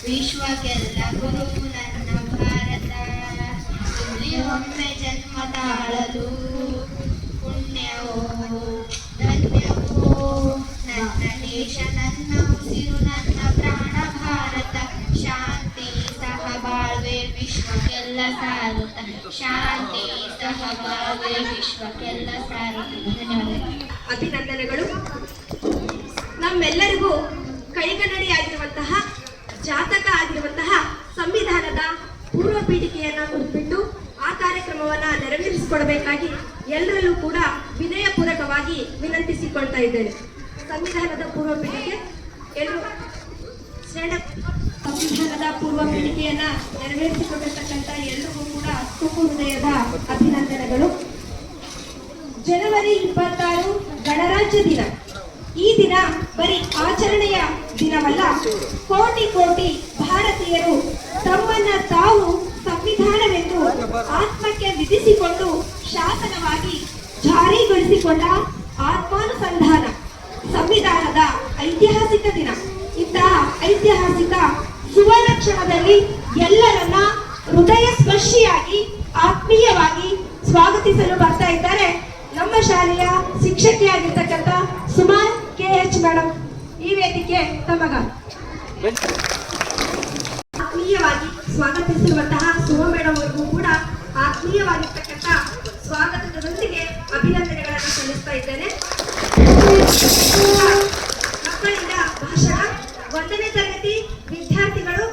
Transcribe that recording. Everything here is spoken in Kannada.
ವಿಶ್ವಕ್ಕೆಲ್ಲ ಗುರು ನನ್ನ ಭಾರತ, ಇಲ್ಲಿ ಒಮ್ಮೆ ಜನ್ಮ ತಾಳದು ಪುಣ್ಯವೋ ಧನ್ಯವೋ ನನ್ನ ದೇಶ, ನನ್ನ ಉಸಿರು, ನನ್ನ ಪ್ರಾಣ ಭಾರತ. ಶಾಂತಿ ಸಹಬಾಳ್ವೆ ವಿಶ್ವಕ್ಕೆಲ್ಲ ಸಾರುತ್ತ, ಶಾಂತಿ ಸಹಬಾಳ್ವೆ ವಿಶ್ವಕ್ಕೆಲ್ಲ ಸಾರುತ್ತ. ಧನ್ಯವಾದಗಳು. ಅಭಿನಂದನೆಗಳು. ನಮ್ಮೆಲ್ಲರಿಗೂ ಕೈಗನ್ನಡಿಯಾಗಿರುವಂತಹ, ಜಾತಕ ಆಗಿರುವಂತಹ ಸಂವಿಧಾನದ ಪೂರ್ವ ಪೀಠಿಕೆಯನ್ನ ಕುರಿತು ಆ ಕಾರ್ಯಕ್ರಮವನ್ನ ನೆರವೇರಿಸಿಕೊಡಬೇಕಾಗಿ ಎಲ್ಲರಲ್ಲೂ ಕೂಡ ವಿನಯಪೂರ್ವಕವಾಗಿ ವಿನಂತಿಸಿಕೊಳ್ತಾ ಇದ್ದೇನೆ. ಸಂವಿಧಾನದ ಪೂರ್ವ ಪೀಠಿಕೆ ಎಲ್ಲರೂ ಸಂವಿಧಾನದ ಪೂರ್ವ ಪೀಠಿಕೆಯನ್ನ ನೆರವೇರಿಸಿಕೊಟ್ಟಿರ್ತಕ್ಕಂಥ ಎಲ್ಲರಿಗೂ ಕೂಡ ತುಂಬು ಹೃದಯದ ಅಭಿನಂದನೆಗಳು. ಜನವರಿ 26 ಗಣರಾಜ್ಯ ದಿನ. ಈ ದಿನ ಬರೀ ಆಚರಣೆಯ ದಿನವಲ್ಲ, ಕೋಟಿ ಕೋಟಿ ಭಾರತೀಯರು ತಮ್ಮನ್ನ ತಾವು ಸಂವಿಧಾನವೆಂದು ಆತ್ಮಕ್ಕೆ ವಿಧಿಸಿಕೊಂಡು ಶಾಸನವಾಗಿ ಜಾರಿಗೊಳಿಸಿಕೊಂಡ ಆತ್ಮಾನುಸಂಧಾನ ಸಂವಿಧಾನದ ಐತಿಹಾಸಿಕ ದಿನ. ಇಂತಹ ಐತಿಹಾಸಿಕ ಸುವರ್ಣ ಕ್ಷಣದಲ್ಲಿ ಎಲ್ಲರನ್ನ ಹೃದಯ ಸ್ಪರ್ಶಿಯಾಗಿ ಆತ್ಮೀಯವಾಗಿ ಸ್ವಾಗತಿಸಲು ಬರ್ತಾ ಇದ್ದಾರೆ ನಮ್ಮ ಶಾಲೆಯ ಶಿಕ್ಷಕಿಯಾಗಿರ್ತಕ್ಕಂಥ ಸುಮಾನ್ KH ಮೇಡಮ್. ಈ ವೇದಿಕೆ ತಮಗ ಆತ್ಮೀಯವಾಗಿ ಸ್ವಾಗತಿಸಿರುವಂತಹ ಸುಮಾ ಮೇಡಮ್ ಅವರಿಗೂ ಕೂಡ ಆತ್ಮೀಯವಾಗಿರ್ತಕ್ಕಂಥ ಸ್ವಾಗತದೊಂದಿಗೆ ಅಭಿನಂದನೆಗಳನ್ನು ಸಲ್ಲಿಸ್ತಾ ಇದ್ದೇನೆ. ಮಕ್ಕಳಿಂದ ಭಾಷಣ, 1ನೇ ತರಗತಿ ವಿದ್ಯಾರ್ಥಿಗಳು